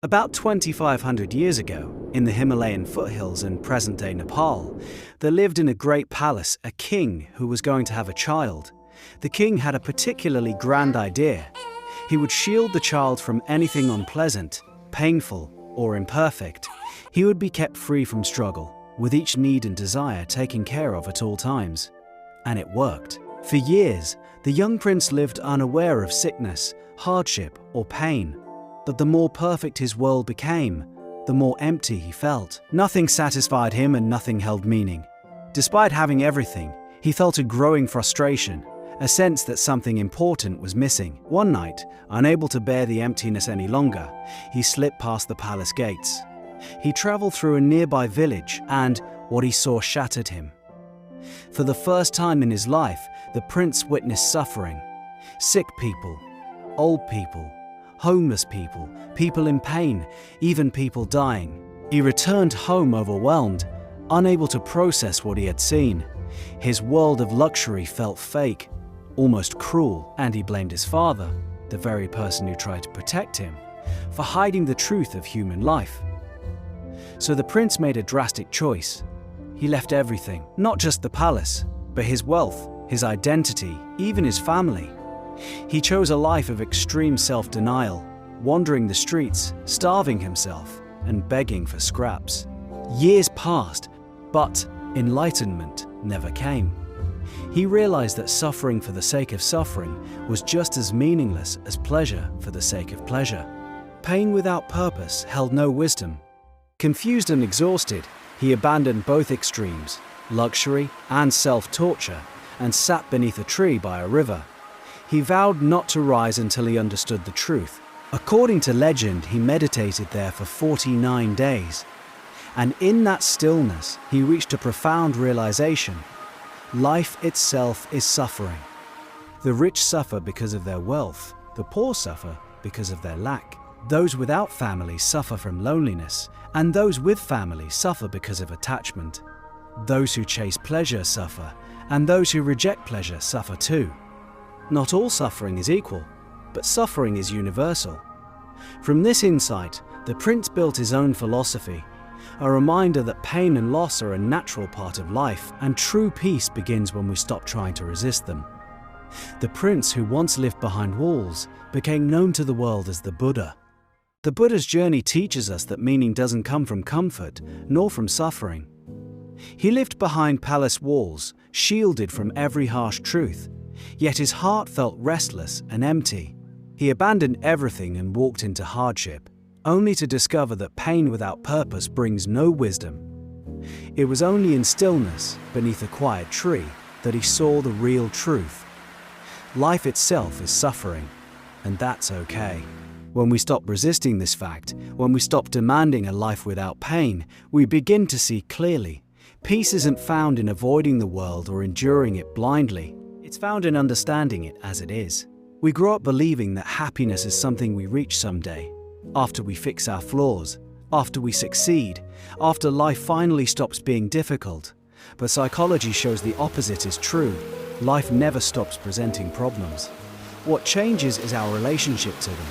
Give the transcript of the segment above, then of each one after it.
About 2,500 years ago, in the Himalayan foothills in present-day Nepal, there lived in a great palace a king who was going to have a child. The king had a particularly grand idea. He would shield the child from anything unpleasant, painful, or imperfect. He would be kept free from struggle, with each need and desire taken care of at all times. And it worked. For years, the young prince lived unaware of sickness, hardship, or pain. But the more perfect his world became, the more empty he felt. Nothing satisfied him and nothing held meaning. Despite having everything, he felt a growing frustration, a sense that something important was missing. One night, unable to bear the emptiness any longer, he slipped past the palace gates. He traveled through a nearby village and what he saw shattered him. For the first time in his life, the prince witnessed suffering. Sick people, old people, homeless people, people in pain, even people dying. He returned home overwhelmed, unable to process what he had seen. His world of luxury felt fake, almost cruel, and he blamed his father, the very person who tried to protect him, for hiding the truth of human life. So the prince made a drastic choice. He left everything, not just the palace, but his wealth, his identity, even his family. He chose a life of extreme self-denial, wandering the streets, starving himself, and begging for scraps. Years passed, but enlightenment never came. He realized that suffering for the sake of suffering was just as meaningless as pleasure for the sake of pleasure. Pain without purpose held no wisdom. Confused and exhausted, he abandoned both extremes, luxury and self-torture, and sat beneath a tree by a river. He vowed not to rise until he understood the truth. According to legend, he meditated there for 49 days. And in that stillness, he reached a profound realization. Life itself is suffering. The rich suffer because of their wealth. The poor suffer because of their lack. Those without family suffer from loneliness, and those with family suffer because of attachment. Those who chase pleasure suffer, and those who reject pleasure suffer too. Not all suffering is equal, but suffering is universal. From this insight, the prince built his own philosophy, a reminder that pain and loss are a natural part of life, and true peace begins when we stop trying to resist them. The prince, who once lived behind walls, became known to the world as the Buddha. The Buddha's journey teaches us that meaning doesn't come from comfort, nor from suffering. He lived behind palace walls, shielded from every harsh truth. Yet his heart felt restless and empty. He abandoned everything and walked into hardship, only to discover that pain without purpose brings no wisdom. It was only in stillness, beneath a quiet tree, that he saw the real truth. Life itself is suffering, and that's okay. When we stop resisting this fact, when we stop demanding a life without pain, we begin to see clearly. Peace isn't found in avoiding the world or enduring it blindly. It's found in understanding it as it is. We grow up believing that happiness is something we reach someday, after we fix our flaws, after we succeed, after life finally stops being difficult. But psychology shows the opposite is true. Life never stops presenting problems. What changes is our relationship to them.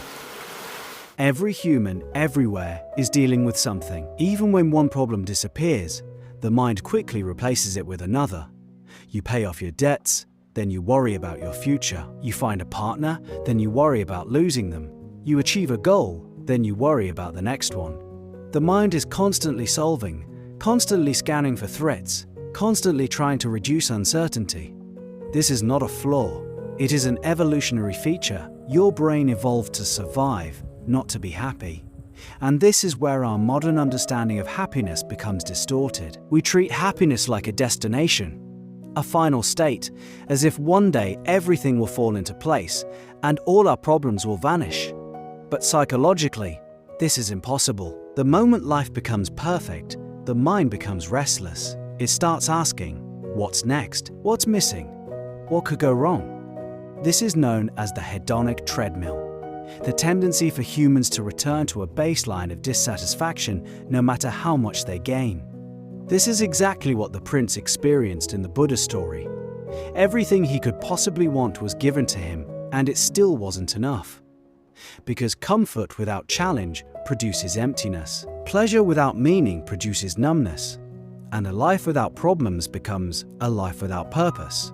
Every human, everywhere, is dealing with something. Even when one problem disappears, the mind quickly replaces it with another. You pay off your debts, then you worry about your future. You find a partner, then you worry about losing them. You achieve a goal, then you worry about the next one. The mind is constantly solving, constantly scanning for threats, constantly trying to reduce uncertainty. This is not a flaw. It is an evolutionary feature. Your brain evolved to survive, not to be happy. And this is where our modern understanding of happiness becomes distorted. We treat happiness like a destination, a final state, as if one day everything will fall into place and all our problems will vanish. But psychologically, this is impossible. The moment life becomes perfect, the mind becomes restless. It starts asking, what's next? What's missing? What could go wrong? This is known as the hedonic treadmill, the tendency for humans to return to a baseline of dissatisfaction no matter how much they gain. This is exactly what the prince experienced in the Buddha story. Everything he could possibly want was given to him, and it still wasn't enough. Because comfort without challenge produces emptiness. Pleasure without meaning produces numbness. And a life without problems becomes a life without purpose.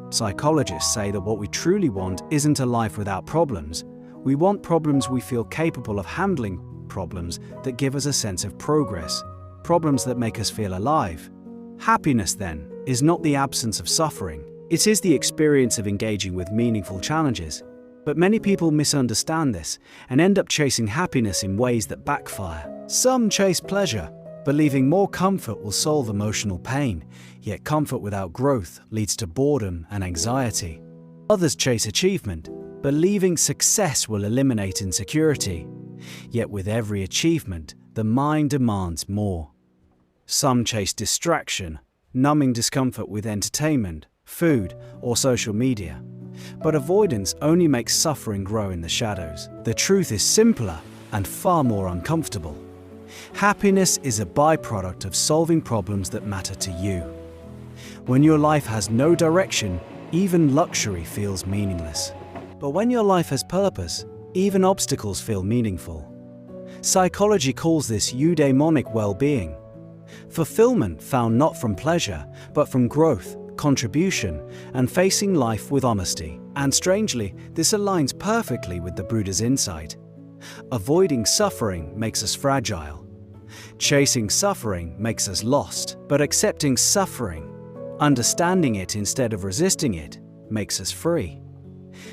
Psychologists say that what we truly want isn't a life without problems. We want problems we feel capable of handling, problems that give us a sense of progress, problems that make us feel alive. Happiness, then, is not the absence of suffering. It is the experience of engaging with meaningful challenges. But many people misunderstand this and end up chasing happiness in ways that backfire. Some chase pleasure, believing more comfort will solve emotional pain, yet comfort without growth leads to boredom and anxiety. Others chase achievement, believing success will eliminate insecurity, yet with every achievement, the mind demands more. Some chase distraction, numbing discomfort with entertainment, food, or social media. But avoidance only makes suffering grow in the shadows. The truth is simpler and far more uncomfortable. Happiness is a byproduct of solving problems that matter to you. When your life has no direction, even luxury feels meaningless. But when your life has purpose, even obstacles feel meaningful. Psychology calls this eudaimonic well-being. Fulfillment found not from pleasure, but from growth, contribution, and facing life with honesty. And strangely, this aligns perfectly with the Buddha's insight. Avoiding suffering makes us fragile. Chasing suffering makes us lost. But accepting suffering, understanding it instead of resisting it, makes us free.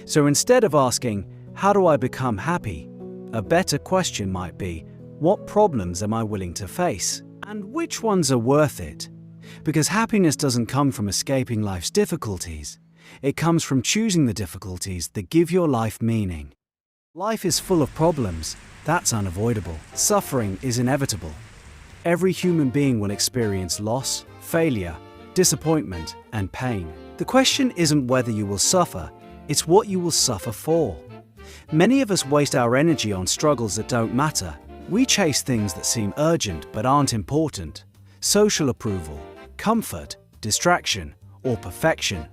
So instead of asking, "How do I become happy?" a better question might be, "What problems am I willing to face? And which ones are worth it?" Because happiness doesn't come from escaping life's difficulties. It comes from choosing the difficulties that give your life meaning. Life is full of problems. That's unavoidable. Suffering is inevitable. Every human being will experience loss, failure, disappointment, and pain. The question isn't whether you will suffer, it's what you will suffer for. Many of us waste our energy on struggles that don't matter. We chase things that seem urgent but aren't important. Social approval, comfort, distraction, or perfection.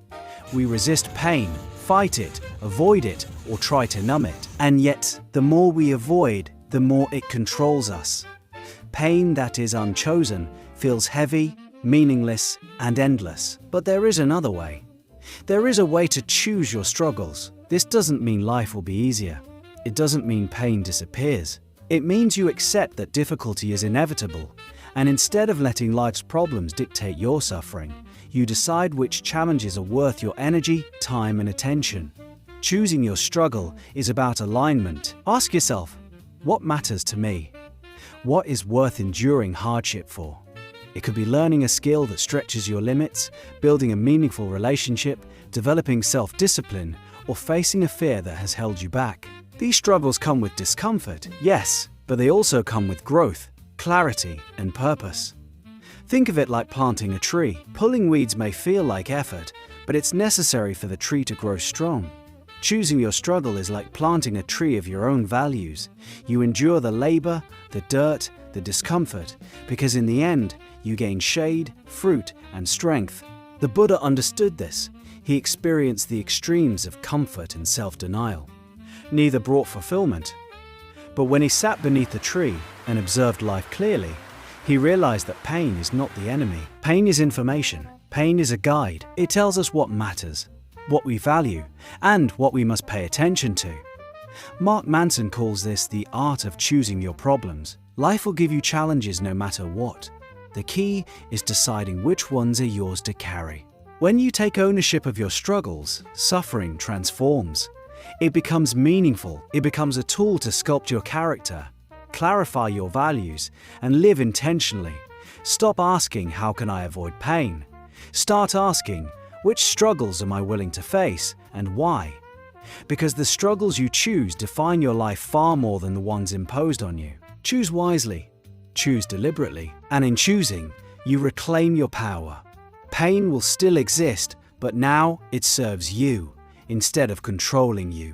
We resist pain, fight it, avoid it, or try to numb it. And yet, the more we avoid, the more it controls us. Pain that is unchosen feels heavy, meaningless, and endless. But there is another way. There is a way to choose your struggles. This doesn't mean life will be easier. It doesn't mean pain disappears. It means you accept that difficulty is inevitable, and instead of letting life's problems dictate your suffering, you decide which challenges are worth your energy, time, and attention. Choosing your struggle is about alignment. Ask yourself, what matters to me? What is worth enduring hardship for? It could be learning a skill that stretches your limits, building a meaningful relationship, developing self-discipline, or facing a fear that has held you back. These struggles come with discomfort, yes, but they also come with growth, clarity, and purpose. Think of it like planting a tree. Pulling weeds may feel like effort, but it's necessary for the tree to grow strong. Choosing your struggle is like planting a tree of your own values. You endure the labor, the dirt, the discomfort, because in the end, you gain shade, fruit, and strength. The Buddha understood this. He experienced the extremes of comfort and self-denial. Neither brought fulfillment. But when he sat beneath the tree and observed life clearly, he realized that pain is not the enemy. Pain is information. Pain is a guide. It tells us what matters, what we value, and what we must pay attention to. Mark Manson calls this the art of choosing your problems. Life will give you challenges no matter what. The key is deciding which ones are yours to carry. When you take ownership of your struggles, suffering transforms. It becomes meaningful. It becomes a tool to sculpt your character, clarify your values, and live intentionally. Stop asking, how can I avoid pain? Start asking, which struggles am I willing to face and why? Because the struggles you choose define your life far more than the ones imposed on you. Choose wisely, choose deliberately, and in choosing, you reclaim your power. Pain will still exist, but now it serves you instead of controlling you.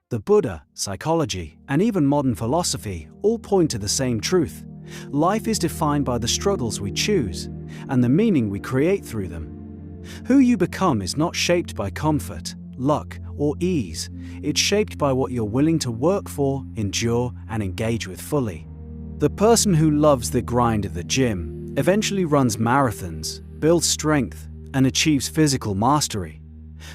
The Buddha, psychology, and even modern philosophy all point to the same truth. Life is defined by the struggles we choose and the meaning we create through them. Who you become is not shaped by comfort, luck, or ease. It's shaped by what you're willing to work for, endure, and engage with fully. The person who loves the grind at the gym eventually runs marathons, builds strength, and achieves physical mastery.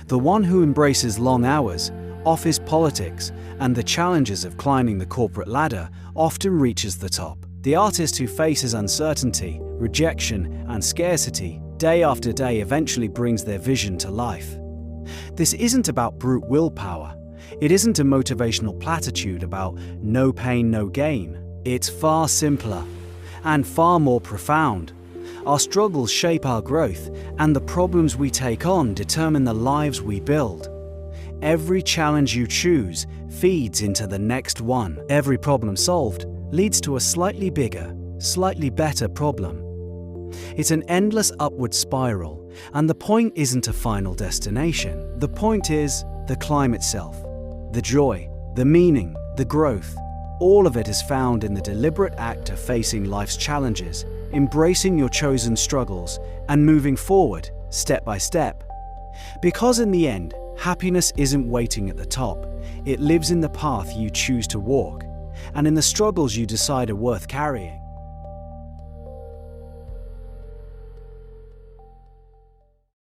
The one who embraces long hours, office politics, and the challenges of climbing the corporate ladder often reaches the top. The artist who faces uncertainty, rejection, and scarcity day after day eventually brings their vision to life. This isn't about brute willpower. It isn't a motivational platitude about no pain, no gain. It's far simpler and far more profound. Our struggles shape our growth, and the problems we take on determine the lives we build. Every challenge you choose feeds into the next one. Every problem solved leads to a slightly bigger, slightly better problem. It's an endless upward spiral, and the point isn't a final destination. The point is the climb itself. The joy, the meaning, the growth. All of it is found in the deliberate act of facing life's challenges, embracing your chosen struggles, and moving forward, step by step. Because in the end, happiness isn't waiting at the top. It lives in the path you choose to walk, and in the struggles you decide are worth carrying.